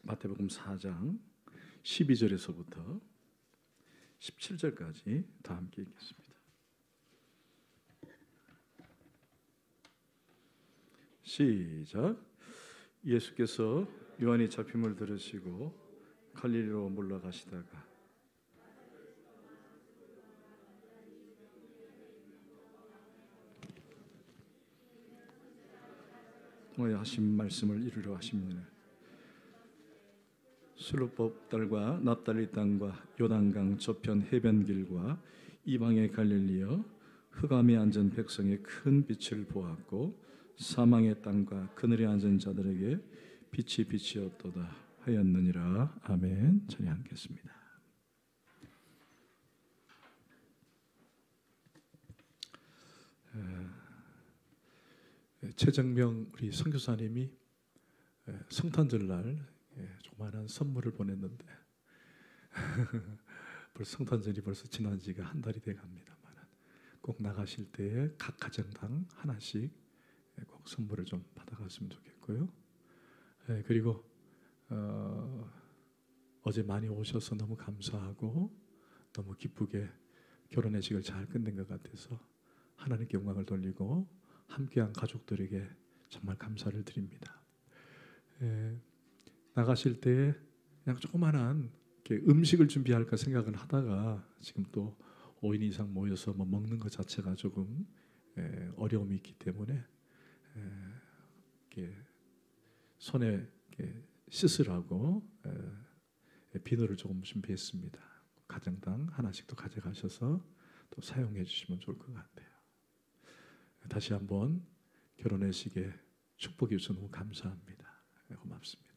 마태복음 4장 12절에서부터 17절까지 다 함께 읽겠습니다. 시작. 예수께서 요한이 잡힘을 들으시고 갈릴리로 물러가시다가 통하여 하신 말씀을 이루려 하십니다. 술루법 딸과 납달리 땅과 요단강 저편 해변길과 이방의 갈릴리여 흑암에 앉은 백성의 큰 빛을 보았고 사망의 땅과 그늘에 앉은 자들에게 빛이 빛이었도다 하였느니라. 아멘. 찬양하겠습니다. 최정명 우리 선교사님이 성탄절날 조그마한 선물을 보냈는데 벌써 성탄절이 벌써 지난 지가 한 달이 돼 갑니다만 꼭 나가실 때에 각 가정당 하나씩 꼭 선물을 좀 받아갔으면 좋겠고요. 그리고 어제 많이 오셔서 너무 감사하고 너무 기쁘게 결혼의식을 잘 끝낸 것 같아서 하나님께 영광을 돌리고 함께한 가족들에게 정말 감사를 드립니다. 나가실 때 그냥 조그만한 음식을 준비할까 생각을 하다가 지금 또 5인 이상 모여서 뭐 먹는 것 자체가 조금 어려움이 있기 때문에 손에 씻으라고 비누를 조금 준비했습니다. 가정당 하나씩 또 가져가셔서 또 사용해 주시면 좋을 것 같아요. 다시 한번 결혼의식에 축복해 주셔서 너무 감사합니다. 고맙습니다.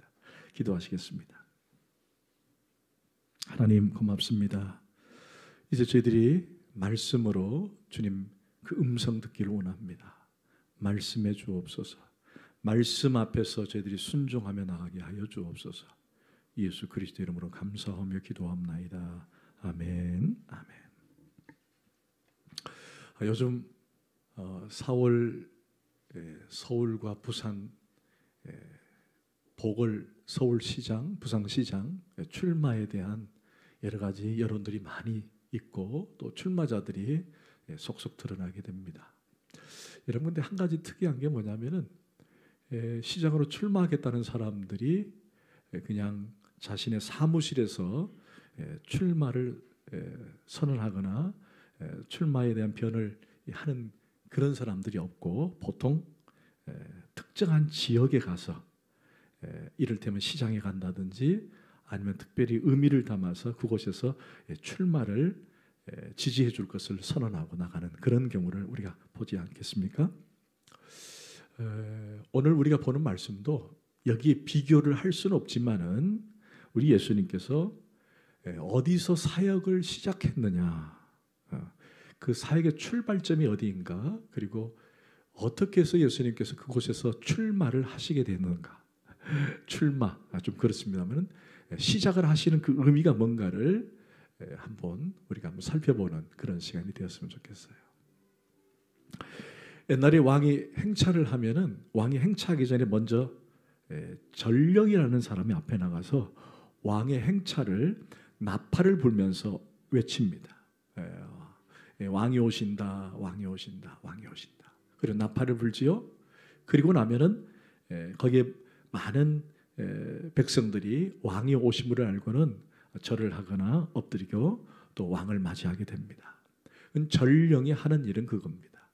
기도하시겠습니다. 하나님 고맙습니다. 이제 저희들이 말씀으로 주님 그 음성 듣기를 원합니다. 말씀해 주옵소서. 말씀 앞에서 저희들이 순종하며 나가게 하여 주옵소서. 예수 그리스도 이름으로 감사하며 기도합나이다. 아멘. 아멘. 요즘 4월 서울과 부산 서울시장, 부산시장 출마에 대한 여러 가지 여론들이 많이 있고 또 출마자들이 속속 드러나게 됩니다. 여러분 근데 한 가지 특이한 게 뭐냐면은 시장으로 출마하겠다는 사람들이 그냥 자신의 사무실에서 출마를 선언하거나 출마에 대한 변을 하는 그런 사람들이 없고 보통 특정한 지역에 가서 이를테면 시장에 간다든지 아니면 특별히 의미를 담아서 그곳에서 출마를 지지해 줄 것을 선언하고 나가는 그런 경우를 우리가 보지 않겠습니까? 오늘 우리가 보는 말씀도 여기에 비교를 할 수는 없지만은 우리 예수님께서 어디서 사역을 시작했느냐, 그 사역의 출발점이 어디인가, 그리고 어떻게 해서 예수님께서 그곳에서 출마를 하시게 됐는가. 출마 좀 그렇습니다만 시작을 하시는 그 의미가 뭔가를 우리가 한번 살펴보는 그런 시간이 되었으면 좋겠어요. 옛날에 왕이 행차를 하면은 왕이 행차하기 전에 먼저 전령이라는 사람이 앞에 나가서 왕의 행차를 나팔을 불면서 외칩니다. 왕이 오신다, 왕이 오신다, 왕이 오신다. 그리고 나팔을 불지요. 그리고 나면은 거기에 많은 백성들이 왕이 오심을 알고는 절을 하거나 엎드리고 또 왕을 맞이하게 됩니다. 전령이 하는 일은 그겁니다.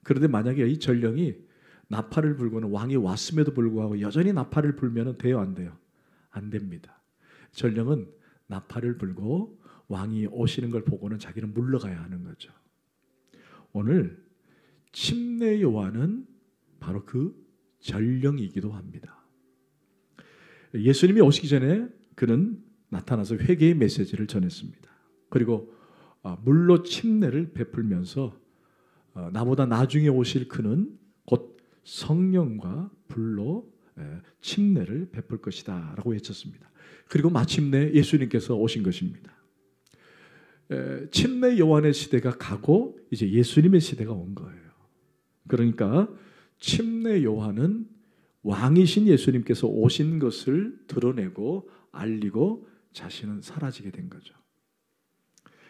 그런데 만약에 이 전령이 나팔을 불고는 왕이 왔음에도 불구하고 여전히 나팔을 불면 돼요, 안 돼요? 안 됩니다. 전령은 나팔을 불고 왕이 오시는 걸 보고는 자기는 물러가야 하는 거죠. 오늘 침례 요한은 바로 그 전령이기도 합니다. 예수님이 오시기 전에 그는 나타나서 회개의 메시지를 전했습니다. 그리고 물로 침례를 베풀면서 나보다 나중에 오실 그는 곧 성령과 불로 침례를 베풀 것이다 라고 외쳤습니다. 그리고 마침내 예수님께서 오신 것입니다. 침례 요한의 시대가 가고 이제 예수님의 시대가 온 거예요. 그러니까 침례 요한은 왕이신 예수님께서 오신 것을 드러내고 알리고 자신은 사라지게 된 거죠.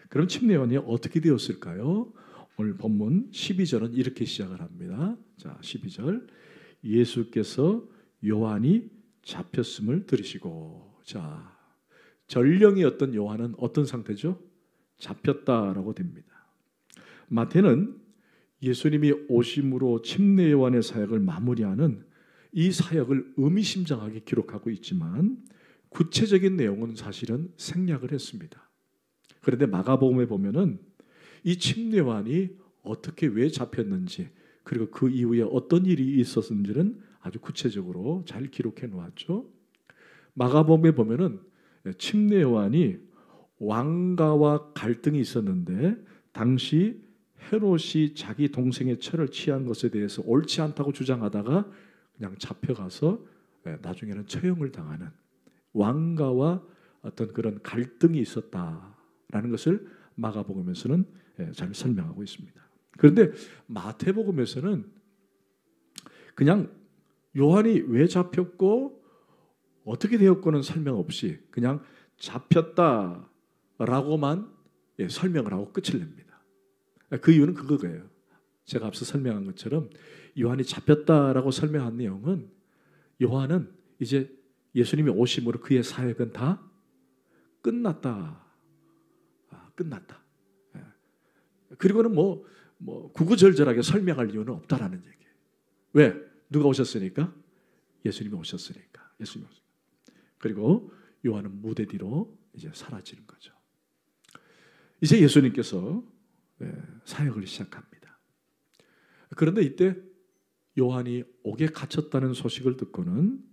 그럼 침례요한이 어떻게 되었을까요? 오늘 본문 12절은 이렇게 시작을 합니다. 자, 12절. 예수께서 요한이 잡혔음을 들으시고. 자, 전령이었던 요한은 어떤 상태죠? 잡혔다라고 됩니다. 마태는 예수님이 오심으로 침례 요한의 사역을 마무리하는 이 사역을 의미심장하게 기록하고 있지만 구체적인 내용은 사실은 생략을 했습니다. 그런데 마가복음에 보면은 이 침례 요한이 어떻게 왜 잡혔는지 그리고 그 이후에 어떤 일이 있었는지는 아주 구체적으로 잘 기록해 놓았죠. 마가복음에 보면은 침례 요한이 왕가와 갈등이 있었는데 당시 헤롯이 자기 동생의 철을 취한 것에 대해서 옳지 않다고 주장하다가 그냥 잡혀가서 나중에는 처형을 당하는 왕가와 어떤 그런 갈등이 있었다라는 것을 마가복음에서는 잘 설명하고 있습니다. 그런데 마태복음에서는 그냥 요한이 왜 잡혔고 어떻게 되었고는 설명 없이 그냥 잡혔다라고만 설명을 하고 끝을 냅니다. 그 이유는 그거예요. 제가 앞서 설명한 것처럼 요한이 잡혔다라고 설명한 내용은 요한은 이제 예수님이 오심으로 그의 사역은 다 끝났다. 끝났다. 그리고는 뭐 구구절절하게 설명할 이유는 없다라는 얘기예요. 왜? 누가 오셨으니까? 예수님이 오셨으니까. 예수님이 오셨으니까. 그리고 요한은 무대 뒤로 이제 사라지는 거죠. 이제 예수님께서 사역을 시작합니다. 그런데 이때 요한이 옥에 갇혔다는 소식을 듣고는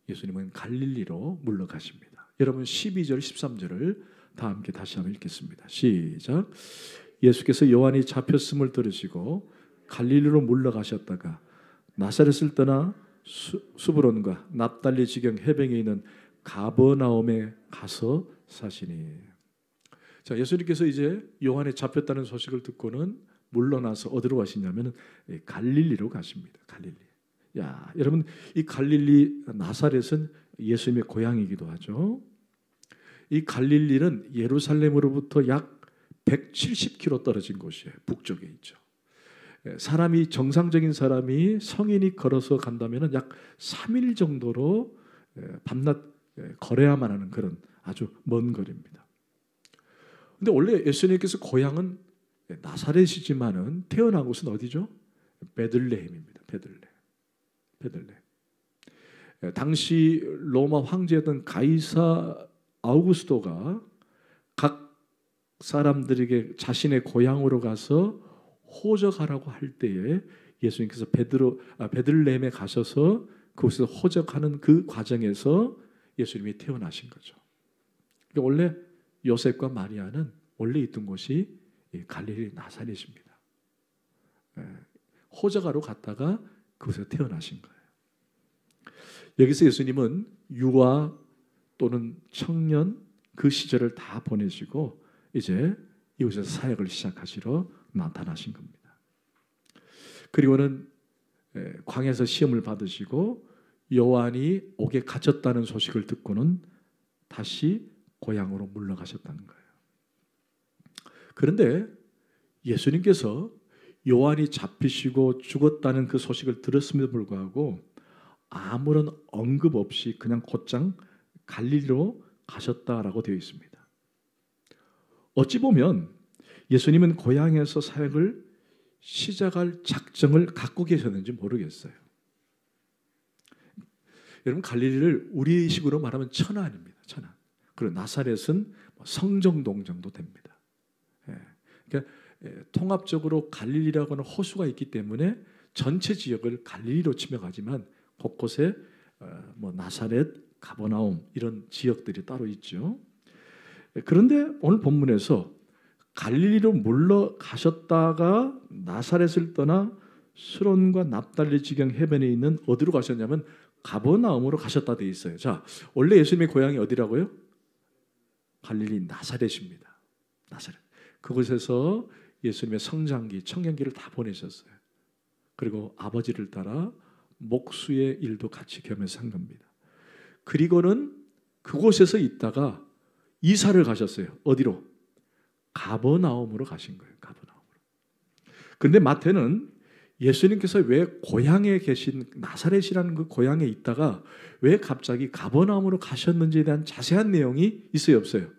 예수님은 갈릴리로 물러가십니다. 여러분 12절 13절을 다 함께 다시 한번 읽겠습니다. 시작. 예수께서 요한이 잡혔음을 들으시고 갈릴리로 물러가셨다가 나사렛을 떠나 수브론과 납달리 지경 해변에 있는 가버나움에 가서 사시니. 자, 예수님께서 이제 요한이 잡혔다는 소식을 듣고는 물러나서 어디로 가시냐면 갈릴리로 가십니다. 갈릴리. 야, 여러분 이 갈릴리 나사렛은 예수님의 고향이기도 하죠. 이 갈릴리는 예루살렘으로부터 약 170km 떨어진 곳이에요. 북쪽에 있죠. 사람이 정상적인 사람이 성인이 걸어서 간다면 약 3일 정도로 밤낮 걸어야만 하는 그런 아주 먼 거리입니다. 근데 원래 예수님께서 고향은 나사렛이지만은 태어난 곳은 어디죠? 베들레헴입니다. 베들레헴. 당시 로마 황제였던 가이사 아우구스토가 각 사람들에게 자신의 고향으로 가서 호적하라고 할 때에 예수님께서 베들레헴에 가셔서 그곳에서 호적하는 그 과정에서 예수님이 태어나신 거죠. 그러니까 원래 요셉과 마리아는 원래 있던 곳이 갈릴리 나사렛입니다. 호적하러 갔다가 그곳에서 태어나신 거예요. 여기서 예수님은 유아 또는 청년 그 시절을 다 보내시고 이제 이곳에서 사역을 시작하시러 나타나신 겁니다. 그리고는 광야에서 시험을 받으시고 요한이 옥에 갇혔다는 소식을 듣고는 다시 고향으로 물러가셨다는 거예요. 그런데 예수님께서 요한이 잡히시고 죽었다는 그 소식을 들었음에도 불구하고 아무런 언급 없이 그냥 곧장 갈릴리로 가셨다라고 되어 있습니다. 어찌 보면 예수님은 고향에서 사역을 시작할 작정을 갖고 계셨는지 모르겠어요. 여러분 갈릴리를 우리식으로 말하면 천안입니다. 천안. 그리고 나사렛은 성정동 정도 됩니다. 그러니까 통합적으로 갈릴리라고 하는 호수가 있기 때문에 전체 지역을 갈릴리로 지명하지만 곳곳에 나사렛, 가버나움 이런 지역들이 따로 있죠. 그런데 오늘 본문에서 갈릴리로 물러가셨다가 나사렛을 떠나 수론과 납달리 지경 해변에 있는 어디로 가셨냐면 가버나움으로 가셨다 되어 있어요. 자, 원래 예수님의 고향이 어디라고요? 갈릴리 나사렛입니다. 나사렛. 그곳에서 예수님의 성장기, 청년기를 다 보내셨어요. 그리고 아버지를 따라 목수의 일도 같이 겸해서 한 겁니다. 그리고는 그곳에서 있다가 이사를 가셨어요. 어디로? 가버나움으로 가신 거예요. 가버나움으로. 그런데 마태는 예수님께서 왜 고향에 계신 나사렛이라는 그 고향에 있다가 왜 갑자기 가버나움으로 가셨는지에 대한 자세한 내용이 있어요, 없어요?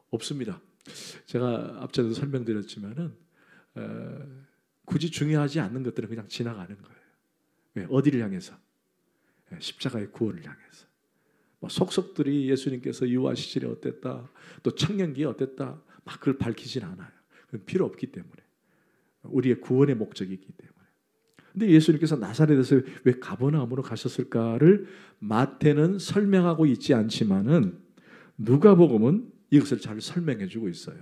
없습니다. 제가 앞전에도 설명드렸지만은 굳이 중요하지 않는 것들은 그냥 지나가는 거예요. 왜? 어디를 향해서? 십자가의 구원을 향해서. 속속들이 예수님께서 유아 시절에 어땠다, 또 청년기에 어땠다, 막 그걸 밝히진 않아요. 그건 필요 없기 때문에. 우리의 구원의 목적이 있기 때문에. 근데 예수님께서 나사렛에서 왜 가버나움으로 가셨을까를 마태는 설명하고 있지 않지만은 누가복음은 이것을 잘 설명해 주고 있어요.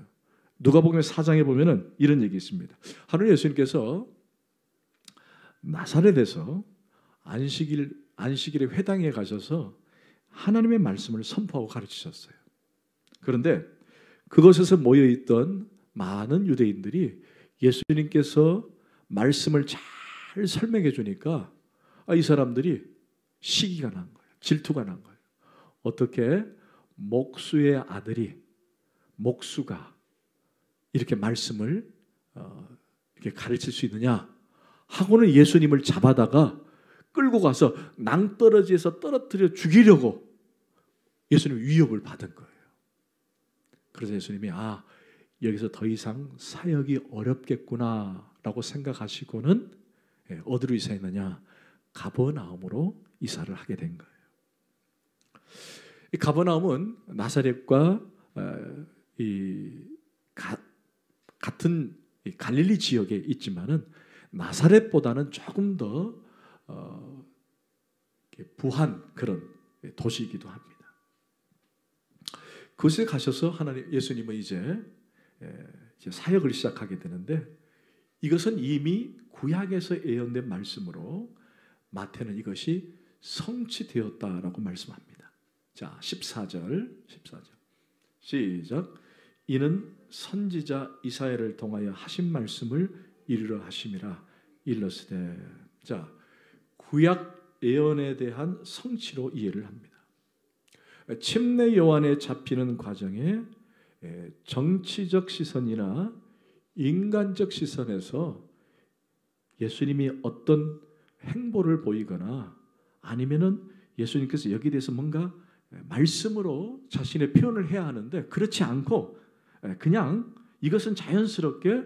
누가복음 4장에 보면은 이런 얘기 있습니다. 하루 예수님께서 나사렛에서 안식일에 회당에 가셔서 하나님의 말씀을 선포하고 가르치셨어요. 그런데 그곳에서 모여있던 많은 유대인들이 예수님께서 말씀을 잘 설명해 주니까 이 사람들이 시기가 난 거예요. 질투가 난 거예요. 어떻게 목수의 아들이, 목수가 이렇게 말씀을 이렇게 가르칠 수 있느냐 하고는 예수님을 잡아다가 끌고 가서 낭떠러지에서 떨어뜨려 죽이려고 예수님 위협을 받은 거예요. 그래서 예수님이 여기서 더 이상 사역이 어렵겠구나라고 생각하시고는 어디로 이사했느냐? 가버나움으로 이사를 하게 된 거예요. 이 가버나움은 나사렛과 같은 갈릴리 지역에 있지만은 나사렛보다는 조금 더 부한 그런 도시이기도 합니다. 그곳에 가셔서 예수님은 이제 사역을 시작하게 되는데 이것은 이미 구약에서 예언된 말씀으로 마태는 이것이 성취되었다라고 말씀합니다. 자, 14절 시작. 이는 선지자 이사야를 통하여 하신 말씀을 이루려 하심이라 일러스되. 자, 구약 예언에 대한 성취로 이해를 합니다. 침례 요한에 잡히는 과정에 정치적 시선이나 인간적 시선에서 예수님이 어떤 행보를 보이거나 아니면은 예수님께서 여기에 대해서 뭔가 말씀으로 자신의 표현을 해야 하는데 그렇지 않고 그냥 이것은 자연스럽게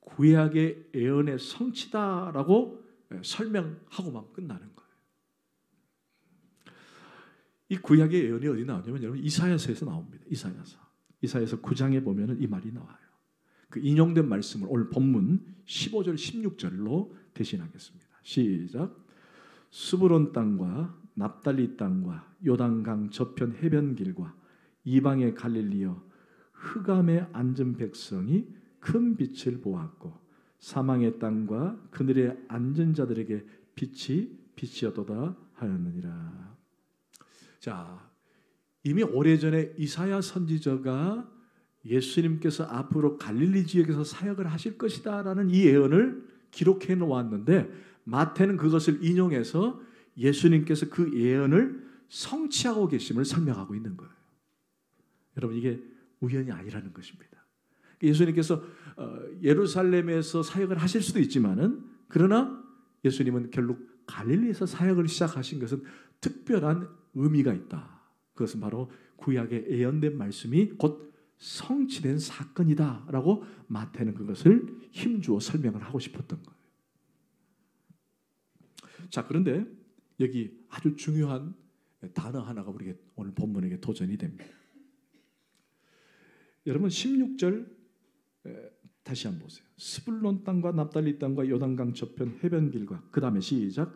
구약의 예언의 성취다라고 설명하고만 끝나는 거예요. 이 구약의 예언이 어디 나오냐면 여러분 이사야서에서 나옵니다. 이사야서 9장에 보면은 이 말이 나와요. 그 인용된 말씀을 오늘 본문 15절 16절로 대신하겠습니다. 시작. 스브론 땅과 납달리 땅과 요단강 저편 해변길과 이방의 갈릴리여 흑암에 앉은 백성이 큰 빛을 보았고 사망의 땅과 그늘에 앉은 자들에게 빛이 빛이었도다 하였느니라. 자, 이미 오래전에 이사야 선지자가 예수님께서 앞으로 갈릴리 지역에서 사역을 하실 것이다라는 이 예언을 기록해 놓았는데 마태는 그것을 인용해서 예수님께서 그 예언을 성취하고 계심을 설명하고 있는 거예요. 여러분 이게 우연이 아니라는 것입니다. 예수님께서 예루살렘에서 사역을 하실 수도 있지만은 그러나 예수님은 결국 갈릴리에서 사역을 시작하신 것은 특별한 의미가 있다. 그것은 바로 구약의 예언된 말씀이 곧 성취된 사건이다라고 마태는 그것을 힘주어 설명을 하고 싶었던 거예요. 자, 그런데 여기 아주 중요한 단어 하나가 우리에게 오늘 본문에게 도전이 됩니다. 여러분 16절 다시 한번 보세요. 스불론 땅과 납달리 땅과 요단강 저편 해변길과 그 다음에 시작.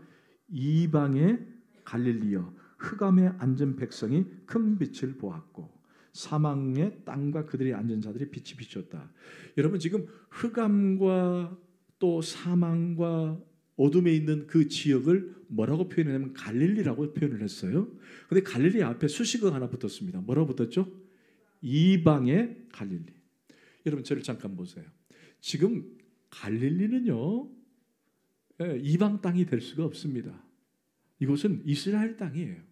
이방의 갈릴리여 흑암에 앉은 백성이 큰 빛을 보았고 사망의 땅과 그들이 앉은 자들이 빛이 비쳤다. 여러분 지금 흑암과 또 사망과 어둠에 있는 그 지역을 뭐라고 표현하냐면 갈릴리라고 표현을 했어요. 그런데 갈릴리 앞에 수식어가 하나 붙었습니다. 뭐라고 붙었죠? 이방의 갈릴리. 여러분 저를 잠깐 보세요. 지금 갈릴리는요 이방 땅이 될 수가 없습니다. 이곳은 이스라엘 땅이에요.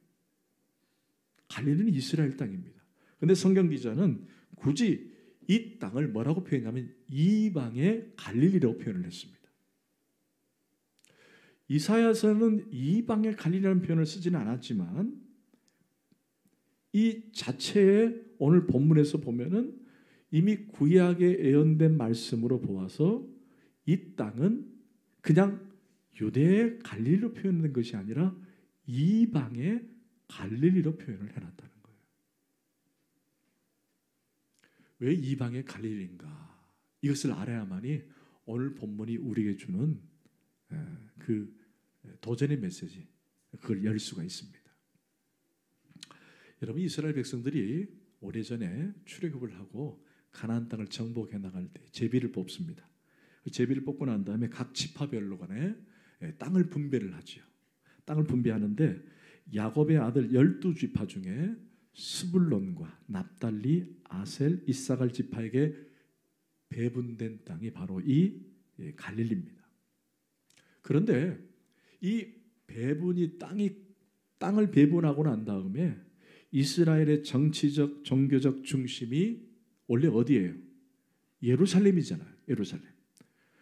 갈릴리는 이스라엘 땅입니다. 그런데 성경 기자는 굳이 이 땅을 뭐라고 표현하냐면 이방의 갈릴리라고 표현을 했습니다. 이사야서는 이방의 갈릴리라는 표현을 쓰지는 않았지만 이 자체의 오늘 본문에서 보면은 이미 구약에 예언된 말씀으로 보아서 이 땅은 그냥 유대의 갈릴리로 표현된 것이 아니라 이방의 갈릴리로 표현을 해놨다는 거예요. 왜 이방의 갈릴리인가? 이것을 알아야만이 오늘 본문이 우리에게 주는 그 도전의 메시지, 그걸 열 수가 있습니다. 여러분, 이스라엘 백성들이 오래전에 출애굽을 하고 가나안 땅을 정복해 나갈 때 제비를 뽑습니다. 그 제비를 뽑고 난 다음에 각 지파별로 간에 땅을 분배를 하지요. 땅을 분배하는데 야곱의 아들 12지파 중에 스불론과 납달리, 아셀, 이사갈 지파에게 배분된 땅이 바로 이 갈릴리입니다. 그런데 이 배분이 땅을 배분하고 난 다음에 이스라엘의 정치적, 종교적 중심이 원래 어디예요? 예루살렘이잖아요. 예루살렘.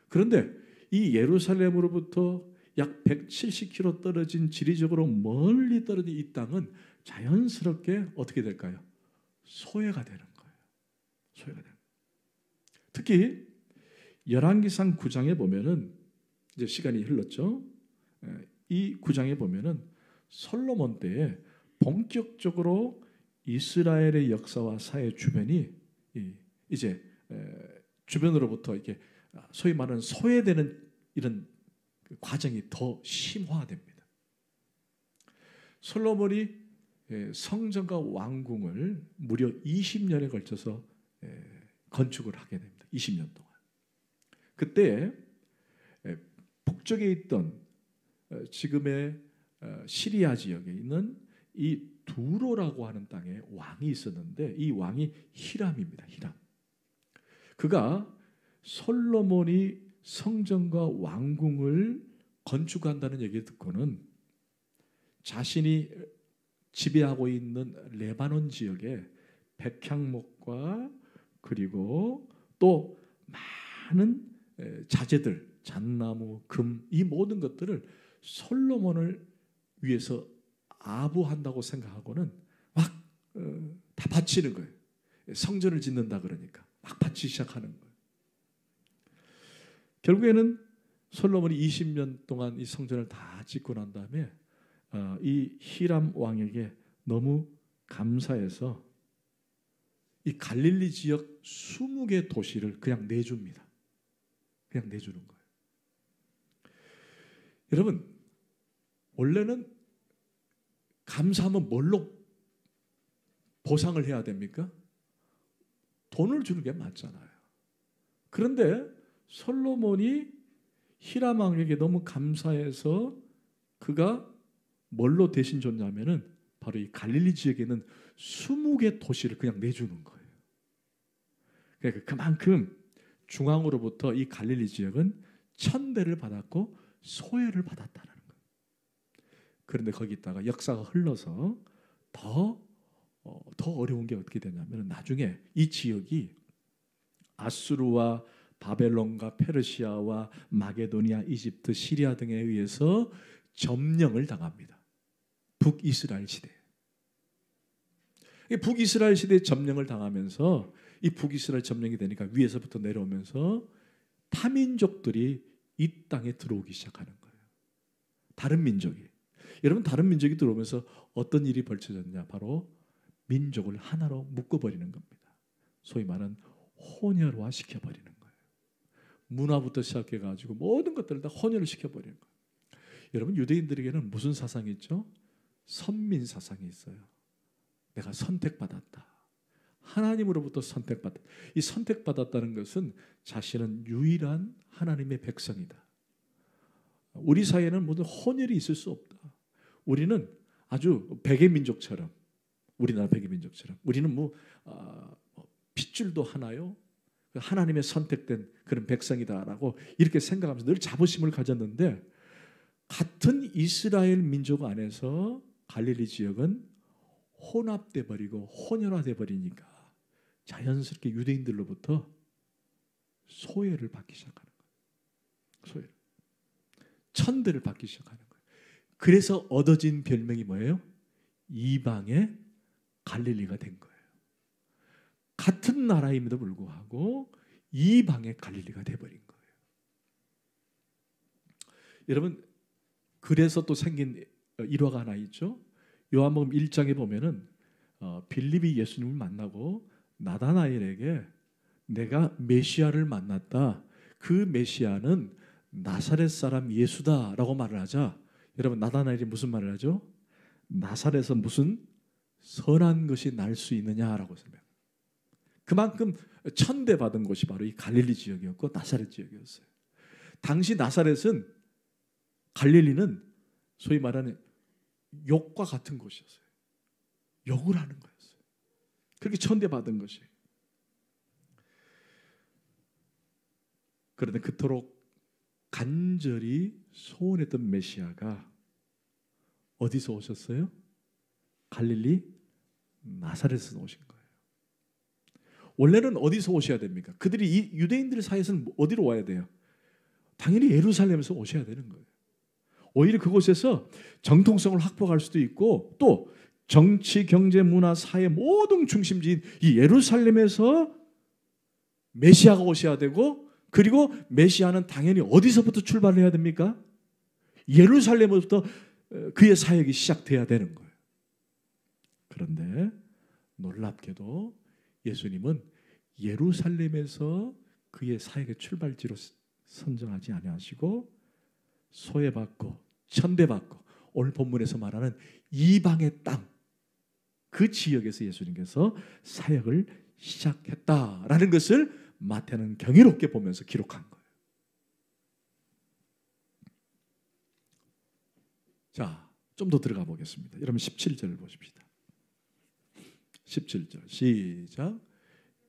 그런데 이 예루살렘으로부터 약 170km 떨어진 지리적으로 멀리 떨어진 이 땅은 자연스럽게 어떻게 될까요? 소외가 되는 거예요. 소외가 되는 거예요. 특히 열왕기상 9장에 보면은 이제 시간이 흘렀죠. 이 9장에 보면은 솔로몬 때에 본격적으로 이스라엘의 역사와 사회 주변이 이제 주변으로부터 이렇게 소위 말하는 소외되는 이런 과정이 더 심화됩니다. 솔로몬이 성전과 왕궁을 무려 20년에 걸쳐서 건축을 하게 됩니다. 20년 동안. 그때 북쪽에 있던 지금의 시리아 지역에 있는 이 두로라고 하는 땅에 왕이 있었는데 이 왕이 히람입니다. 히람. 그가 솔로몬이 성전과 왕궁을 건축한다는 얘기를 듣고는 자신이 지배하고 있는 레바논 지역에 백향목과 그리고 또 많은 자재들, 잣나무, 금, 이 모든 것들을 솔로몬을 위해서 아부한다고 생각하고는 막 다 바치는 거예요. 성전을 짓는다 그러니까 막 바치기 시작하는 거예요. 결국에는 솔로몬이 20년 동안 이 성전을 다 짓고 난 다음에 이 히람 왕에게 너무 감사해서 이 갈릴리 지역 20개 도시를 그냥 내줍니다. 그냥 내주는 거예요. 여러분, 원래는 감사하면 뭘로 보상을 해야 됩니까? 돈을 주는 게 맞잖아요. 그런데 솔로몬이 히람 왕에게 너무 감사해서 그가 뭘로 대신 줬냐면은 바로 이 갈릴리 지역에 있는 20개 도시를 그냥 내주는 거예요. 그러니까 그만큼 중앙으로부터 이 갈릴리 지역은 천대를 받았고 소외를 받았다는 거예요. 그런데 거기다가 역사가 흘러서 더 어려운 게 어떻게 되냐면 나중에 이 지역이 아수르와 바벨론과 페르시아와 마게도니아, 이집트, 시리아 등에 의해서 점령을 당합니다. 북이스라엘 시대. 북이스라엘 시대에 점령을 당하면서 이 북이스라엘 점령이 되니까 위에서부터 내려오면서 타민족들이 이 땅에 들어오기 시작하는 거예요. 다른 민족이. 여러분, 다른 민족이 들어오면서 어떤 일이 벌쳐졌냐? 바로 민족을 하나로 묶어버리는 겁니다. 소위 말하는 혼혈화 시켜버리는 거예요. 문화부터 시작해가지고 모든 것들을 다 혼혈을 시켜버리는 거예요. 여러분, 유대인들에게는 무슨 사상이 있죠? 선민 사상이 있어요. 내가 선택받았다. 하나님으로부터 선택받았다. 이 선택받았다는 것은 자신은 유일한 하나님의 백성이다. 우리 사이에는 모든 혼혈이 있을 수 없다. 우리는 아주 백의 민족처럼, 우리나라 백의 민족처럼 우리는 핏줄도 하나요? 하나님의 선택된 그런 백성이다라고 이렇게 생각하면서 늘 자부심을 가졌는데 같은 이스라엘 민족 안에서 갈릴리 지역은 혼합돼 버리고 혼혈화돼 버리니까 자연스럽게 유대인들로부터 소외를 받기 시작하는 거예요. 소외. 천대를 받기 시작하는 거예요. 그래서 얻어진 별명이 뭐예요? 이방의 갈릴리가 된 거예요. 같은 나라임에도 불구하고 이방의 갈릴리가 돼버린 거예요. 여러분, 그래서 또 생긴 일화가 하나 있죠. 요한복음 1장에 보면은 빌립이 예수님을 만나고 나다나엘에게 내가 메시아를 만났다. 그 메시아는 나사렛 사람 예수다라고 말을 하자, 여러분 나다나엘이 무슨 말을 하죠? 나사렛에서 무슨 선한 것이 날 수 있느냐라고 설명. 그만큼 천대받은 곳이 바로 이 갈릴리 지역이었고 나사렛 지역이었어요. 당시 나사렛은, 갈릴리는 소위 말하는 욕과 같은 곳이었어요. 욕을 하는 거였어요. 그렇게 천대받은 것이. 그런데 그토록 간절히 소원했던 메시아가 어디서 오셨어요? 갈릴리 나사렛에서 오신 거예요. 원래는 어디서 오셔야 됩니까? 그들이 이 유대인들 사이에서는 어디로 와야 돼요? 당연히 예루살렘에서 오셔야 되는 거예요. 오히려 그곳에서 정통성을 확보할 수도 있고, 또 정치, 경제, 문화, 사회 모든 중심지인 이 예루살렘에서 메시아가 오셔야 되고, 그리고 메시아는 당연히 어디서부터 출발을 해야 됩니까? 예루살렘부터 그의 사역이 시작돼야 되는 거예요. 그런데 놀랍게도 예수님은 예루살렘에서 그의 사역의 출발지로 선정하지 아니하시고 소외받고 천대받고 오늘 본문에서 말하는 이방의 땅, 그 지역에서 예수님께서 사역을 시작했다라는 것을 마태는 경이롭게 보면서 기록한 거예요. 자, 좀 더 들어가 보겠습니다. 여러분 17절을 보십시다. 17절 시작.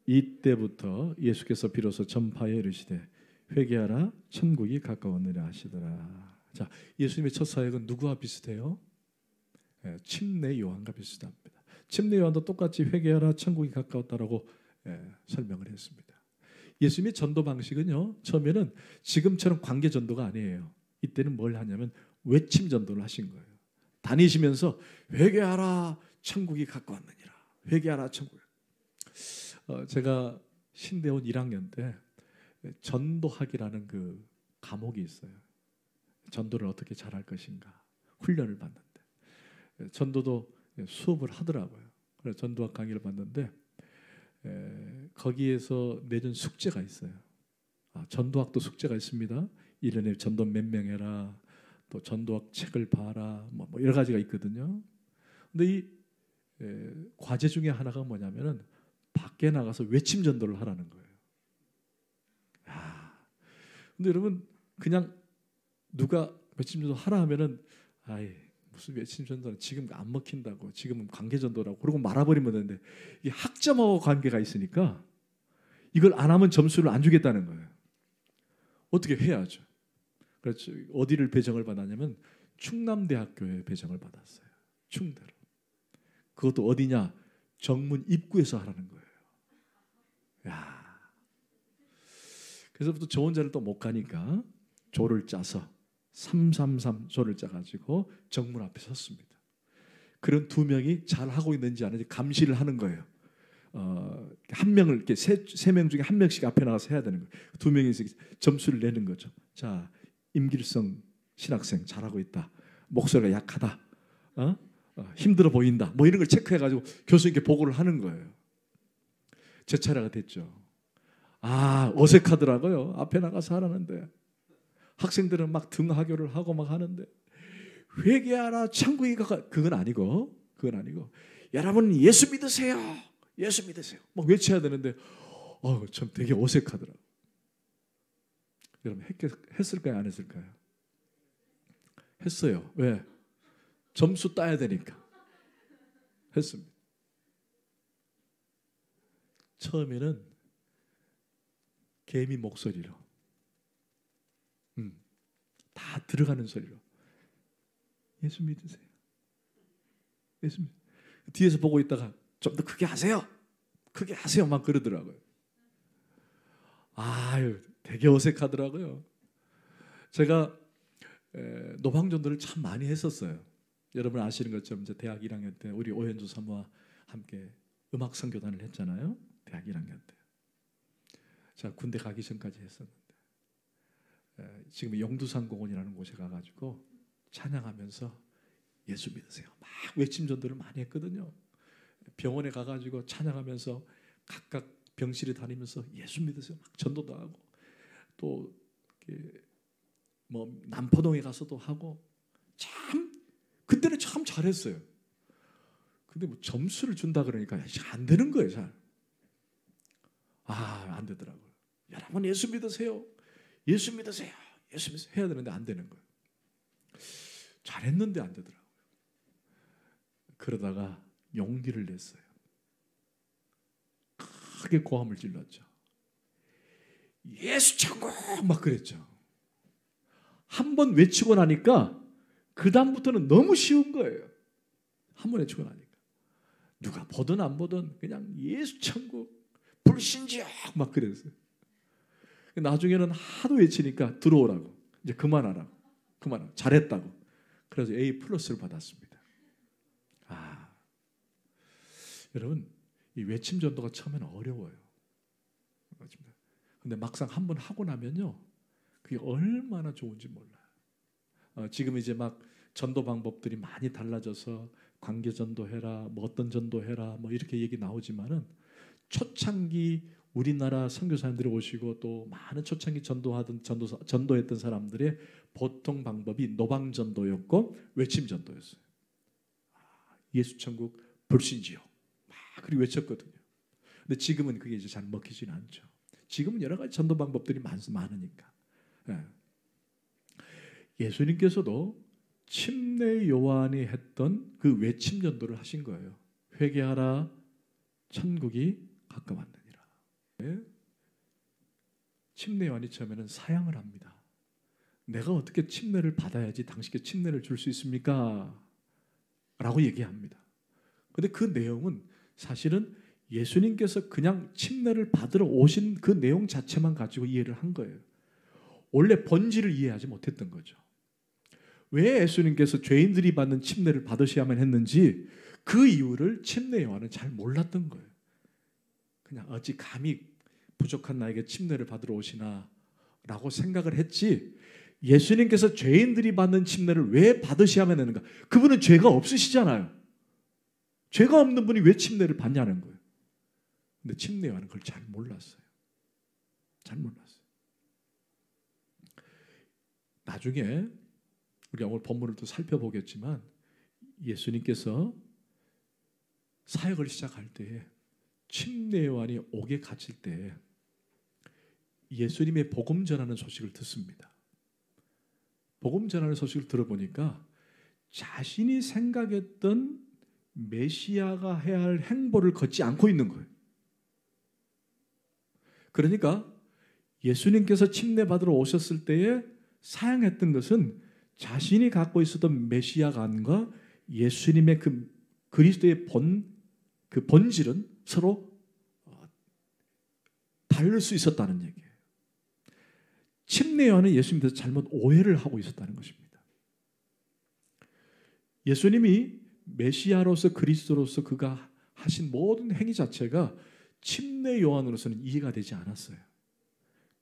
이때부터 예수께서 비로소 전파에 이르시되 회개하라 천국이 가까웠느라 하시더라. 자, 예수님의 첫 사역은 누구와 비슷해요? 침례 요한과 비슷합니다. 침례 요한도 똑같이 회개하라 천국이 가까웠다라고 설명을 했습니다. 예수님의 전도 방식은요, 처음에는 지금처럼 관계 전도가 아니에요. 이때는 뭘 하냐면 외침 전도를 하신 거예요. 다니시면서 회개하라 천국이 가까웠느니라. 회개하라 천국. 제가 신대원 1학년 때 전도학이라는 그 과목이 있어요. 전도를 어떻게 잘할 것인가 훈련을 받는데, 전도도 수업을 하더라고요. 그래서 전도학 강의를 받는데 거기에서 내준 숙제가 있어요. 전도학도 숙제가 있습니다. 1년에 전도 몇 명 해라, 또 전도학 책을 봐라, 뭐 여러 가지가 있거든요. 근데 이 과제 중에 하나가 뭐냐면은 밖에 나가서 외침 전도를 하라는 거예요. 근데 여러분, 그냥 누가 외침 전도 하라 하면은 아이 무슨 외침 전도는 지금 안 먹힌다고, 지금은 관계 전도라고 그러고 말아버리면 되는데, 이 학점하고 관계가 있으니까 이걸 안 하면 점수를 안 주겠다는 거예요. 어떻게 해야죠. 그렇죠. 어디를 배정을 받았냐면 충남대학교에 배정을 받았어요. 충대로. 그것도 어디냐? 정문 입구에서 하라는 거예요. 야. 그래서부터 저 혼자를 또 못 가니까 조를 짜서 333 조를 짜가지고 정문 앞에 섰습니다. 그런 두 명이 잘 하고 있는지 안 하는지 감시를 하는 거예요. 한 명을 이렇게 세 명 중에 한 명씩 앞에 나가서 해야 되는 거예요. 두 명이서 점수를 내는 거죠. 자, 임길성 신학생 잘하고 있다. 목소리가 약하다. 힘들어 보인다. 뭐 이런 걸 체크해가지고 교수님께 보고를 하는 거예요. 제 차례가 됐죠. 어색하더라고요. 앞에 나가서 하라는데 학생들은 막 등하교를 하고 막 하는데, 회개하라 천국이 그건 아니고 여러분 예수 믿으세요. 예수 믿으세요. 막 외쳐야 되는데 참 되게 어색하더라고요. 여러분 했을까요? 안 했을까요? 했어요. 왜? 점수 따야 되니까 했습니다. 처음에는 개미 목소리로 다 들어가는 소리로 예수 믿으세요. 예수 믿으세요. 뒤에서 보고 있다가 좀 더 크게 하세요. 크게 하세요. 막 그러더라고요. 아유, 되게 어색하더라고요. 제가 노방전도를 참 많이 했었어요. 여러분 아시는 것처럼 이제 대학 1학년 때 우리 오현주 사모와 함께 음악 선교단을 했잖아요. 대학 1학년 때. 제가 군대 가기 전까지 했었는데 지금 영두산공원이라는 곳에 가가지고 찬양하면서 예수 믿으세요. 막 외침 전도를 많이 했거든요. 병원에 가가지고 찬양하면서 각각 병실에 다니면서 예수 믿으세요. 막 전도도 하고 또 뭐 남포동에 가서도 하고 참 그때는 참 잘했어요. 근데 뭐 점수를 준다 그러니까 안 되는 거예요. 잘. 안 되더라고요. 여러분 예수 믿으세요. 예수 믿으세요. 예수 믿으세요. 해야 되는데 안 되는 거예요. 잘했는데 안 되더라고요. 그러다가 용기를 냈어요. 크게 고함을 질렀죠. 예수 천국 막 그랬죠. 한 번 외치고 나니까 그 다음부터는 너무 쉬운 거예요. 한 번 외치고 나니까 누가 보든 안 보든 그냥 예수 천국 불신지역 막 그랬어요. 나중에는 하도 외치니까 들어오라고 이제 그만하라고 잘했다고 그래서 A 플러스를 받았습니다. 여러분 이 외침 전도가 처음에는 어려워요. 근데 막상 한 번 하고 나면요 그게 얼마나 좋은지 몰라요. 지금 이제 막 전도 방법들이 많이 달라져서 관계 전도해라, 뭐 어떤 전도해라, 뭐 이렇게 얘기 나오지만은 초창기 우리나라 선교사님들이 오시고 또 많은 초창기 전도했던 사람들의 보통 방법이 노방 전도였고 외침 전도였어요. 예수 천국 불신지요. 막 그렇게 외쳤거든요. 근데 지금은 그게 이제 잘 먹히지는 않죠. 지금은 여러 가지 전도 방법들이 많으니까. 예수님께서도 침례 요한이 했던 그 외침 전도를 하신 거예요. 회개하라, 천국이 가까웠느니라. 침례 요한이 처음에는 사양을 합니다. 내가 어떻게 침례를 받아야지 당신께 침례를 줄 수 있습니까? 라고 얘기합니다. 그런데 그 내용은 사실은 예수님께서 그냥 침례를 받으러 오신 그 내용 자체만 가지고 이해를 한 거예요. 원래 본질을 이해하지 못했던 거죠. 왜 예수님께서 죄인들이 받는 침례를 받으셔야만 했는지 그 이유를 침례 요한은 잘 몰랐던 거예요. 그냥 어찌 감히 부족한 나에게 침례를 받으러 오시나 라고 생각을 했지 예수님께서 죄인들이 받는 침례를 왜 받으셔야만 했는가? 그분은 죄가 없으시잖아요. 죄가 없는 분이 왜 침례를 받냐는 거예요. 근데 침례 요한은 그걸 잘 몰랐어요. 잘 몰랐어요. 나중에 우리가 오늘 본문을 또 살펴보겠지만 예수님께서 사역을 시작할 때에 침례 요한이 옥에 갇힐 때 예수님의 복음 전하는 소식을 듣습니다. 복음 전하는 소식을 들어보니까 자신이 생각했던 메시아가 해야 할 행보를 걷지 않고 있는 거예요. 그러니까 예수님께서 침례 받으러 오셨을 때에 사양했던 것은 자신이 갖고 있었던 메시아감과 예수님의 그 그리스도의 그 본질은 서로 다를 수 있었다는 얘기예요. 침례 요한은 예수님께서 잘못 오해를 하고 있었다는 것입니다. 예수님이 메시아로서 그리스도로서 그가 하신 모든 행위 자체가 침례 요한으로서는 이해가 되지 않았어요.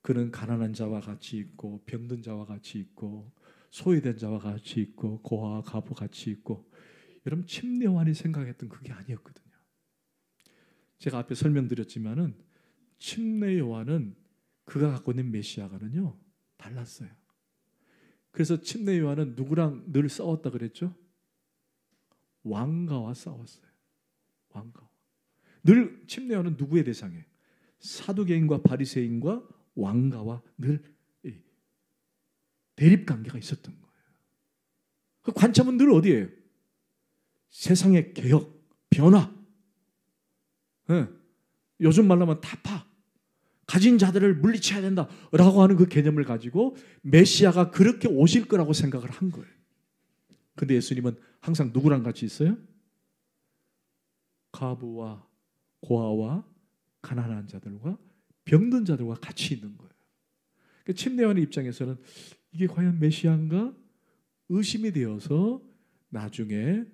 그는 가난한 자와 같이 있고 병든 자와 같이 있고 소외된 자와 같이 있고 고아와 과부 같이 있고 여러분 침례 요한이 생각했던 그게 아니었거든요. 제가 앞에 설명드렸지만은 침례 요한은 그가 갖고 있는 메시아가는요 달랐어요. 그래서 침례 요한은 누구랑 늘 싸웠다 그랬죠? 왕가와 싸웠어요. 왕가. 늘 침례 요한은 누구의 대상이에요? 사두개인과 바리새인과 왕가와 늘 대립 관계가 있었던 거예요. 그 관점은 늘 어디예요? 세상의 개혁, 변화. 요즘 말로 하면 타파. 가진 자들을 물리쳐야 된다라고 하는 그 개념을 가지고 메시아가 그렇게 오실 거라고 생각을 한 거예요. 근데 예수님은 항상 누구랑 같이 있어요? 과부와 고아와 가난한 자들과 병든 자들과 같이 있는 거예요. 그러니까 침례요한의 입장에서는 이게 과연 메시아인가 의심이 되어서 나중에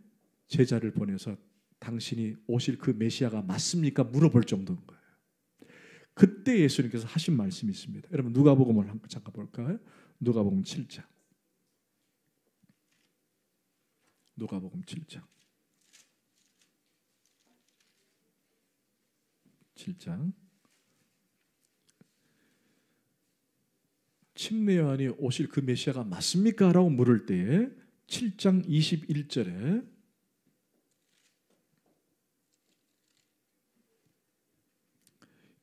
제자를 보내서 당신이 오실 그 메시아가 맞습니까? 물어볼 정도인 거예요. 그때 예수님께서 하신 말씀이 있습니다. 여러분 누가복음을 잠깐 볼까요? 누가복음 7장. 누가복음 7장. 7장. 침례요한이 오실 그 메시아가 맞습니까? 라고 물을 때에 7장 21절에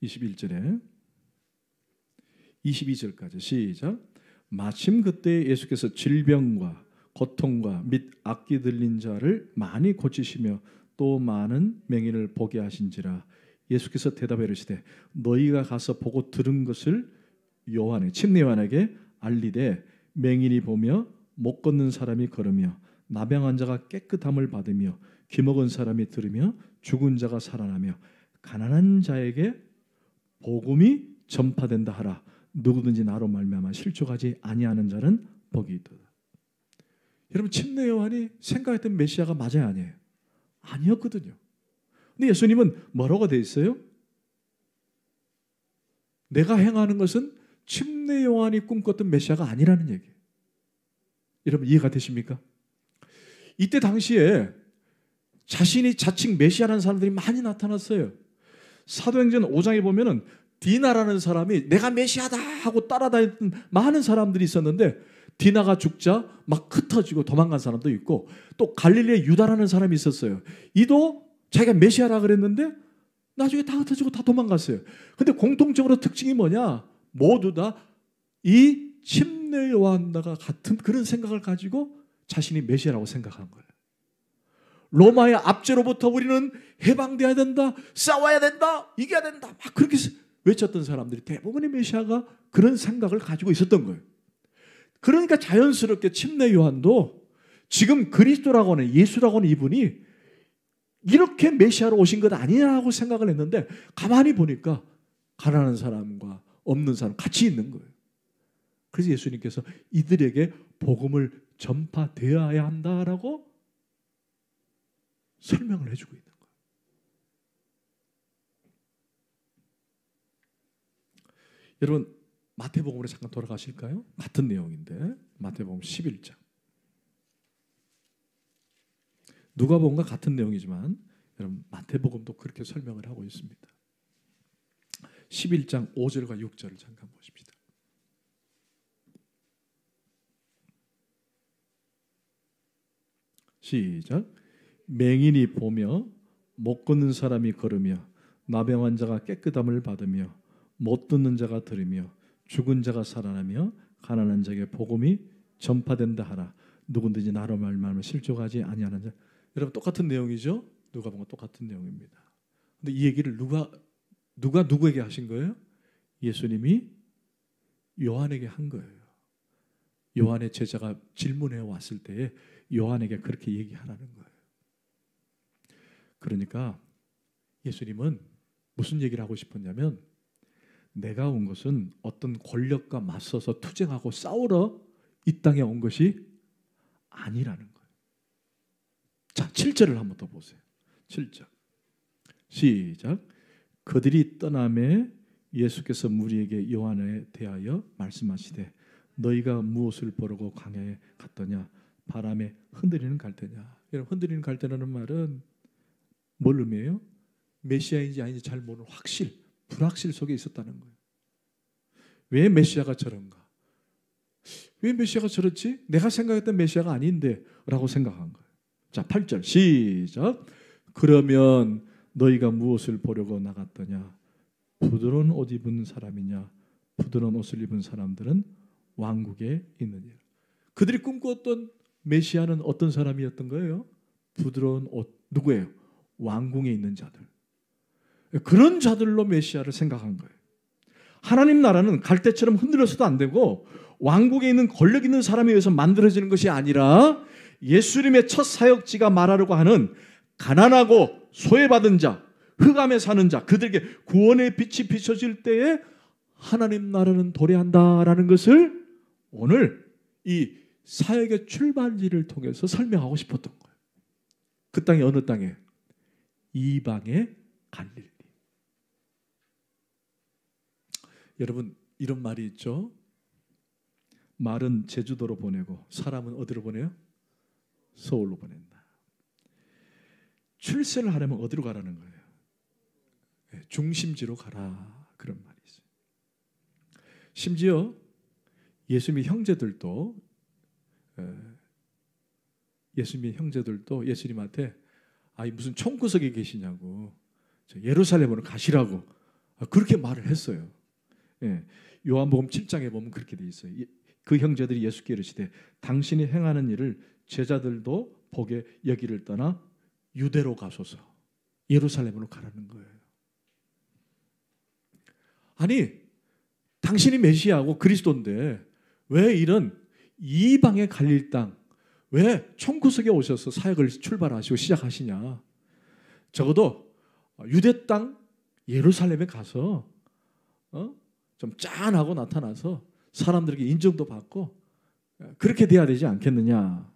21절에 22절까지 시작. 마침 그때 예수께서 질병과 고통과 및 악기 들린 자를 많이 고치시며 또 많은 맹인을 보게 하신지라. 예수께서 대답해 이르시되 너희가 가서 보고 들은 것을 요한에 침례 요한에게 알리되 맹인이 보며 못 걷는 사람이 걸으며 나병한 자가 깨끗함을 받으며 귀먹은 사람이 들으며 죽은 자가 살아나며 가난한 자에게 복음이 전파된다 하라. 누구든지 나로 말미암아 실족하지 아니하는 자는 복이 있도다. 여러분 침례 요한이 생각했던 메시아가 맞아요, 아니에요? 아니었거든요. 근데 예수님은 뭐라고 돼 있어요? 내가 행하는 것은 침례 요한이 꿈꿨던 메시아가 아니라는 얘기예요. 여러분 이해가 되십니까? 이때 당시에 자신이 자칭 메시아라는 사람들이 많이 나타났어요. 사도행전 5장에 보면은 디나라는 사람이 내가 메시아다 하고 따라다녔던 많은 사람들이 있었는데 디나가 죽자 막 흩어지고 도망간 사람도 있고 또 갈릴리에 유다라는 사람이 있었어요. 이도 자기가 메시아라 그랬는데 나중에 다 흩어지고 다 도망갔어요. 근데 공통적으로 특징이 뭐냐? 모두 다 이 침례 요한과 같은 그런 생각을 가지고 자신이 메시아라고 생각한 거예요. 로마의 압제로부터 우리는 해방돼야 된다, 싸워야 된다, 이겨야 된다 막 그렇게 외쳤던 사람들이 대부분의 메시아가 그런 생각을 가지고 있었던 거예요. 그러니까 자연스럽게 침례 요한도 지금 그리스도라고 하는 예수라고 하는 이분이 이렇게 메시아로 오신 것 아니냐고 생각을 했는데 가만히 보니까 가난한 사람과 없는 사람 같이 있는 거예요. 그래서 예수님께서 이들에게 복음을 전파되어야 한다라고 설명을 해주고 있는 거예요. 여러분 마태복음으로 잠깐 돌아가실까요? 같은 내용인데 마태복음 11장. 누가복음과 같은 내용이지만 여러분 마태복음도 그렇게 설명을 하고 있습니다. 11장 5절과 6절을 잠깐 보십시다. 시작. 맹인이 보며 못 걷는 사람이 걸으며 나병 환자가 깨끗함을 받으며 못 듣는 자가 들으며 죽은 자가 살아나며 가난한 자에게 복음이 전파된다 하라. 누구든지 나로 말미암아 실족하지 아니하는 자. 여러분 똑같은 내용이죠? 누가복음 똑같은 내용입니다. 근데 이 얘기를 누가 누구에게 하신 거예요? 예수님이 요한에게 한 거예요. 요한의 제자가 질문해 왔을 때에 요한에게 그렇게 얘기하라는 거예요. 그러니까 예수님은 무슨 얘기를 하고 싶었냐면 내가 온 것은 어떤 권력과 맞서서 투쟁하고 싸우러 이 땅에 온 것이 아니라는 거예요. 자, 7절을 한번 더 보세요. 7절 시작. 그들이 떠남에 예수께서 무리에게 요한에 대하여 말씀하시되 너희가 무엇을 보려고 광야에 갔더냐? 바람에 흔들리는 갈대냐? 여러분 흔들리는 갈대라는 말은 뭘 의미해요? 메시아인지 아닌지 잘 모르는 확실, 불확실 속에 있었다는 거예요. 왜 메시아가 저런가? 왜 메시아가 저렇지? 내가 생각했던 메시아가 아닌데 라고 생각한 거예요. 자, 8절 시작. 그러면 너희가 무엇을 보려고 나갔더냐? 부드러운 옷 입은 사람이냐? 부드러운 옷을 입은 사람들은 왕국에 있느니라. 그들이 꿈꾸었던 메시아는 어떤 사람이었던 거예요? 부드러운 옷. 누구예요? 왕궁에 있는 자들. 그런 자들로 메시아를 생각한 거예요. 하나님 나라는 갈대처럼 흔들려서도 안 되고 왕국에 있는 권력 있는 사람에 의해서 만들어지는 것이 아니라 예수님의 첫 사역지가 말하려고 하는 가난하고 소외받은 자, 흑암에 사는 자, 그들에게 구원의 빛이 비춰질 때에 하나님 나라는 도래한다라는 것을 오늘 이 사역의 출발지를 통해서 설명하고 싶었던 거예요. 그 땅이 어느 땅에? 이방의 갈릴리. 여러분, 이런 말이 있죠. 말은 제주도로 보내고 사람은 어디로 보내요? 서울로 보낸다. 출세를 하려면 어디로 가라는 거예요? 중심지로 가라, 그런 말이 있어요. 심지어 예수님의 형제들도 예수님한테 무슨 총구석에 계시냐고, 예루살렘으로 가시라고 그렇게 말을 했어요. 요한복음 7장에 보면 그렇게 돼 있어요. 그 형제들이 예수께 이르시되 당신이 행하는 일을 제자들도 보게 여기를 떠나 유대로 가소서. 예루살렘으로 가라는 거예요. 아니, 당신이 메시아고 그리스도인데 왜 이런 이방의 갈릴 땅, 왜 총구석에 오셔서 사역을 출발하시고 시작하시냐. 적어도 유대 땅 예루살렘에 가서 좀 짠하고 나타나서 사람들에게 인정도 받고 그렇게 돼야 되지 않겠느냐.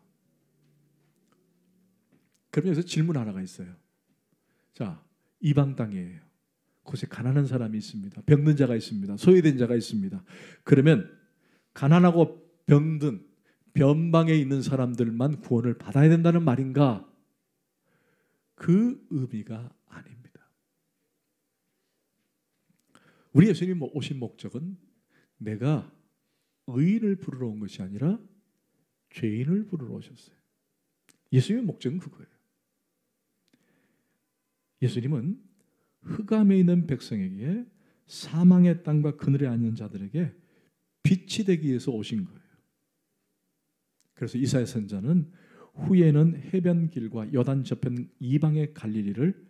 그러면서 질문 하나가 있어요. 자, 이방 땅이에요. 곳에 가난한 사람이 있습니다. 병든 자가 있습니다. 소외된 자가 있습니다. 그러면 가난하고 병든 변방에 있는 사람들만 구원을 받아야 된다는 말인가? 그 의미가 아닙니다. 우리 예수님 오신 목적은 내가 의인을 부르러 온 것이 아니라 죄인을 부르러 오셨어요. 예수님의 목적은 그거예요. 예수님은 흑암에 있는 백성에게, 사망의 땅과 그늘에 앉은 자들에게 빛이 되기 위해서 오신 거예요. 그래서 이사야 선지자는 후에는 해변길과 요단 저편 이방의 갈릴리를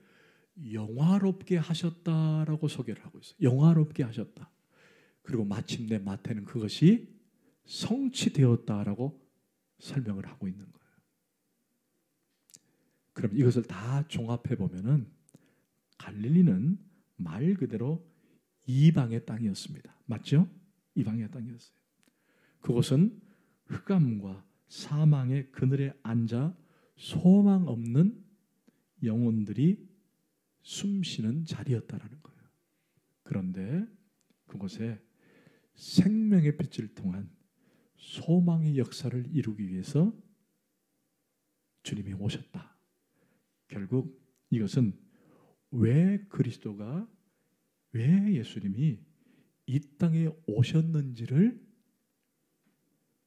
영화롭게 하셨다라고 소개를 하고 있어요. 영화롭게 하셨다. 그리고 마침내 마태는 그것이 성취되었다라고 설명을 하고 있는 거예요. 그럼 이것을 다 종합해 보면은 갈릴리는 말 그대로 이방의 땅이었습니다. 맞죠? 이방의 땅이었어요. 그곳은 흑암과 사망의 그늘에 앉아 소망 없는 영혼들이 숨쉬는 자리였다라는 거예요. 그런데 그곳에 생명의 빛을 통한 소망의 역사를 이루기 위해서 주님이 오셨다. 결국 이것은 왜 그리스도가, 왜 예수님이 이 땅에 오셨는지를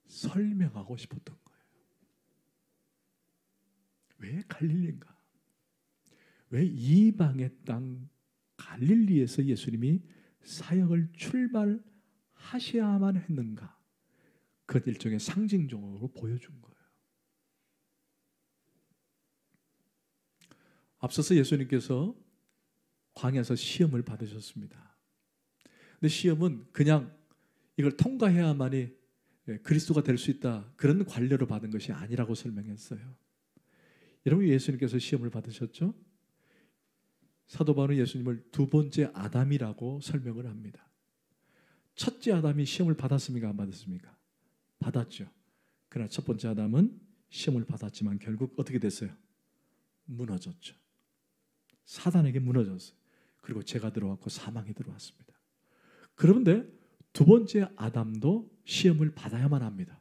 설명하고 싶었던 거예요. 왜 갈릴리인가? 왜 이방의 땅 갈릴리에서 예수님이 사역을 출발하셔야만 했는가? 그 일종의 상징적으로 보여준 거예요. 앞서서 예수님께서 광야에서 시험을 받으셨습니다. 근데 시험은 그냥 이걸 통과해야만이 그리스도가 될 수 있다, 그런 관료를 받은 것이 아니라고 설명했어요. 여러분, 예수님께서 시험을 받으셨죠? 사도 바울은 예수님을 두 번째 아담이라고 설명을 합니다. 첫째 아담이 시험을 받았습니까? 안 받았습니까? 받았죠. 그러나 첫 번째 아담은 시험을 받았지만 결국 어떻게 됐어요? 무너졌죠. 사단에게 무너졌어요. 그리고 죄가 들어왔고 사망이 들어왔습니다. 그런데 두 번째 아담도 시험을 받아야만 합니다.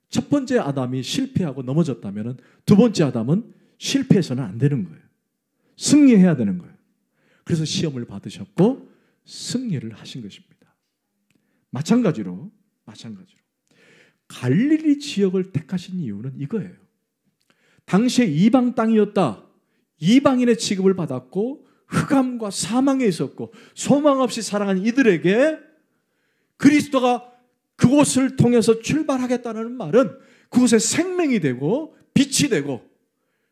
첫 번째 아담이 실패하고 넘어졌다면 두 번째 아담은 실패해서는 안 되는 거예요. 승리해야 되는 거예요. 그래서 시험을 받으셨고 승리를 하신 것입니다. 마찬가지로 갈릴리 지역을 택하신 이유는 이거예요. 당시에 이방 땅이었다. 이방인의 취급을 받았고 흑암과 사망에 있었고 소망 없이 살아간 이들에게 그리스도가 그곳을 통해서 출발하겠다는 말은 그곳에 생명이 되고 빛이 되고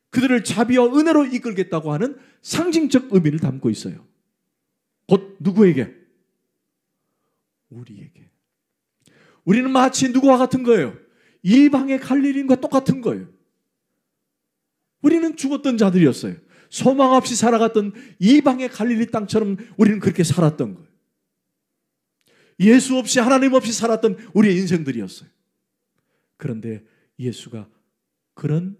그들을 자비와 은혜로 이끌겠다고 하는 상징적 의미를 담고 있어요. 곧 누구에게? 우리에게. 우리는 마치 누구와 같은 거예요? 이방의 갈릴리인과 똑같은 거예요. 우리는 죽었던 자들이었어요. 소망 없이 살아갔던 이방의 갈릴리 땅처럼 우리는 그렇게 살았던 거예요. 예수 없이 하나님 없이 살았던 우리의 인생들이었어요. 그런데 예수가 그런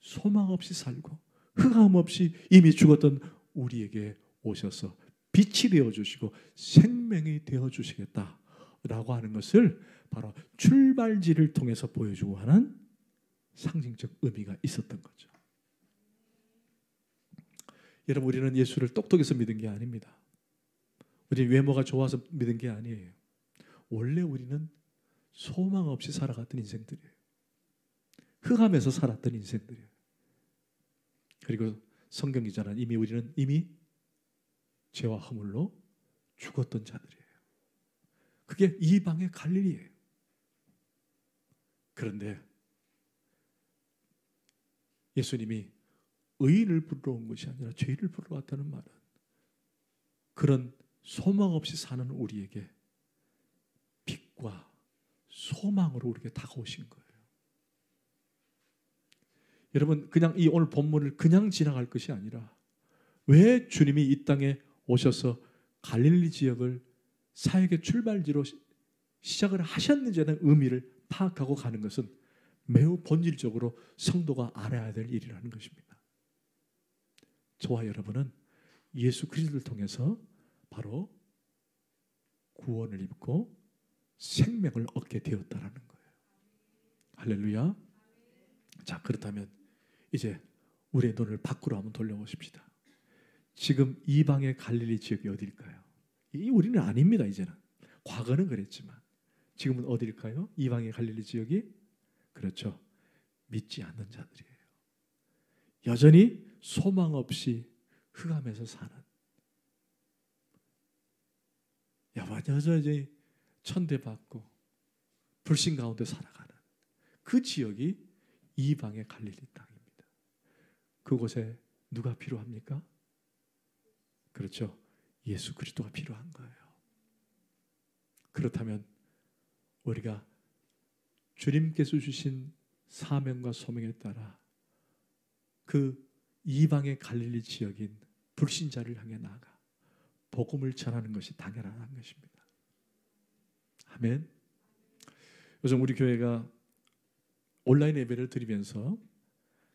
소망 없이 살고 흑암 없이 이미 죽었던 우리에게 오셔서 빛이 되어주시고 생명이 되어주시겠다라고 하는 것을 바로 출발지를 통해서 보여주고 하는 상징적 의미가 있었던 거죠. 여러분, 우리는 예수를 똑똑해서 믿은 게 아닙니다. 우리 외모가 좋아서 믿은 게 아니에요. 원래 우리는 소망 없이 살아갔던 인생들이에요. 흑암에서 살았던 인생들이에요. 그리고 성경 기자는 우리는 이미 죄와 허물로 죽었던 자들이에요. 그게 이방의 갈릴리예요. 그런데 예수님이 의인을 부르러 온 것이 아니라 죄인을 부르러 왔다는 말은 그런 소망 없이 사는 우리에게 빛과 소망으로 우리에게 다가오신 거예요. 여러분, 그냥 이 오늘 본문을 그냥 지나갈 것이 아니라 왜 주님이 이 땅에 오셔서 갈릴리 지역을 사역의 출발지로 시작을 하셨는지에 의미를 파악하고 가는 것은 매우 본질적으로 성도가 알아야 될 일이라는 것입니다. 저와 여러분은 예수 그리스도를 통해서 바로 구원을 입고 생명을 얻게 되었다라는 거예요. 할렐루야. 자, 그렇다면 이제 우리의 눈을 밖으로 한번 돌려보십시다. 지금 이방의 갈릴리 지역이 어디일까요? 우리는 아닙니다. 이제는. 과거는 그랬지만 지금은 어디일까요? 이방의 갈릴리 지역이? 그렇죠. 믿지 않는 자들이에요. 여전히 소망 없이 흑암에서 사는, 여전히 천대받고 불신 가운데 살아가는 그 지역이 이방의 갈릴리 땅입니다. 그곳에 누가 필요합니까? 그렇죠. 예수 그리스도가 필요한 거예요. 그렇다면 우리가 주님께서 주신 사명과 소명에 따라 그 이방의 갈릴리 지역인 불신자를 향해 나아가 복음을 전하는 것이 당연한 것입니다. 아멘. 요즘 우리 교회가 온라인 예배를 드리면서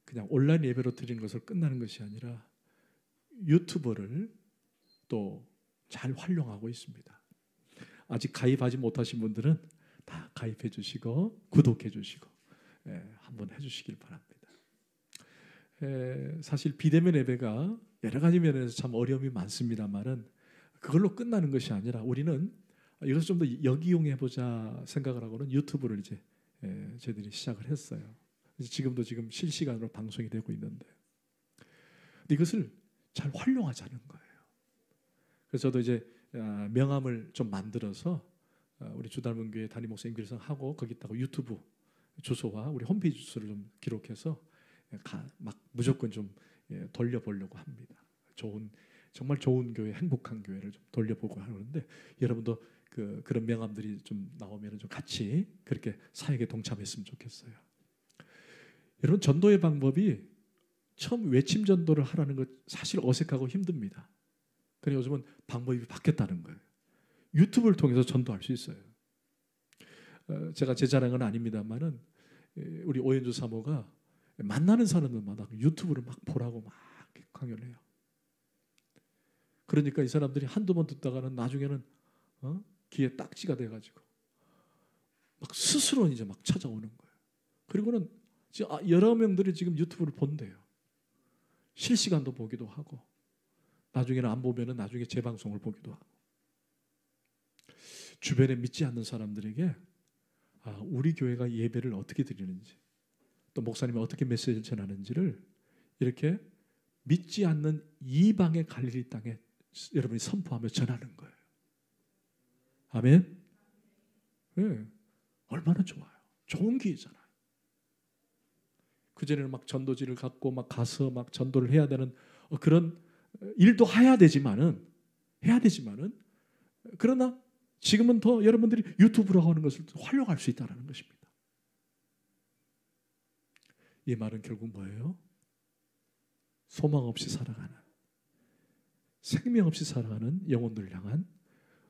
그냥 온라인 예배로 드리는 것을 끝나는 것이 아니라 유튜브를 또 잘 활용하고 있습니다. 아직 가입하지 못하신 분들은 다 가입해 주시고 구독해 주시고 한번 해주시길 바랍니다. 사실 비대면 예배가 여러 가지 면에서 참 어려움이 많습니다만은 그걸로 끝나는 것이 아니라 우리는 이것을 좀 더 역이용해보자 생각을 하고는 유튜브를 이제 저희들이 시작을 했어요. 지금도 지금 실시간으로 방송이 되고 있는데 이것을 잘 활용하자는 거예요. 그래서 저도 이제 명함을 좀 만들어서 우리 주닮은 교회 담임 목사님께서 하고 거기다가 유튜브 주소와 우리 홈페이지 주소를 좀 기록해서 막 무조건 좀 돌려보려고 합니다. 정말 좋은 교회, 행복한 교회를 좀 돌려보고 하는데 여러분도 그런 명함들이 좀 나오면 좀 같이 그렇게 사역에 동참했으면 좋겠어요. 여러분, 전도의 방법이 처음 외침 전도를 하라는 것 사실 어색하고 힘듭니다. 그래서 요즘은 방법이 바뀌었다는 거예요. 유튜브를 통해서 전도할 수 있어요. 제가 제 자랑은 아닙니다만은 우리 오현주 사모가 만나는 사람들마다 유튜브를 막 보라고 막 강요를 해요. 그러니까 이 사람들이 한두 번 듣다가는 나중에는 귀에 딱지가 돼가지고 막 스스로 이제 막 찾아오는 거예요. 그리고는 여러 명들이 지금 유튜브를 본대요. 실시간도 보기도 하고 나중에는 안 보면은 나중에 재방송을 보기도 하고 주변에 믿지 않는 사람들에게 우리 교회가 예배를 어떻게 드리는지 또 목사님이 어떻게 메시지를 전하는지를 이렇게 믿지 않는 이방의 갈릴리 땅에 여러분이 선포하며 전하는 거예요. 아멘. 네. 얼마나 좋아요. 좋은 기회잖아요. 그전에는 막 전도지를 갖고 막 가서 막 전도를 해야 되는 그런 일도 해야 되지만은 그러나 지금은 더 여러분들이 유튜브라고 하는 것을 활용할 수 있다는 것입니다. 이 말은 결국 뭐예요? 소망 없이 살아가는, 생명 없이 살아가는 영혼들을 향한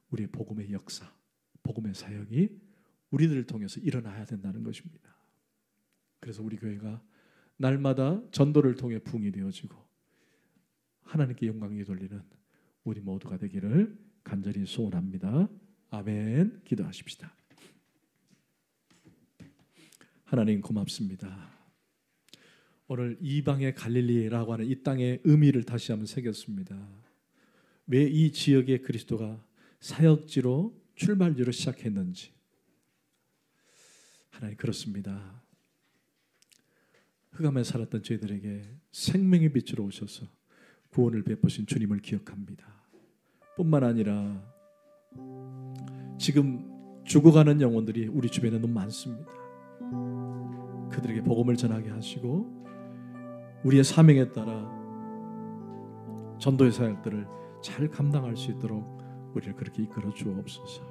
우리의 복음의 역사, 복음의 사역이 우리들을 통해서 일어나야 된다는 것입니다. 그래서 우리 교회가 날마다 전도를 통해 부흥이 되어지고 하나님께 영광이 돌리는 우리 모두가 되기를 간절히 소원합니다. 아멘. 기도하십시다. 하나님 고맙습니다. 오늘 이방의 갈릴리라고 하는 이 땅의 의미를 다시 한번 새겼습니다. 왜 이 지역의 그리스도가 사역지로 출발지로 시작했는지. 하나님 그렇습니다. 흑암에 살았던 저희들에게 생명의 빛으로 오셔서 구원을 베푸신 주님을 기억합니다. 뿐만 아니라 지금 죽어가는 영혼들이 우리 주변에 너무 많습니다. 그들에게 복음을 전하게 하시고 우리의 사명에 따라 전도의 사역들을 잘 감당할 수 있도록 우리를 그렇게 이끌어 주옵소서.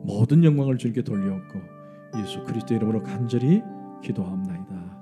모든 영광을 주님께 돌려엎고 예수 그리스도 이름으로 간절히 기도합나이다.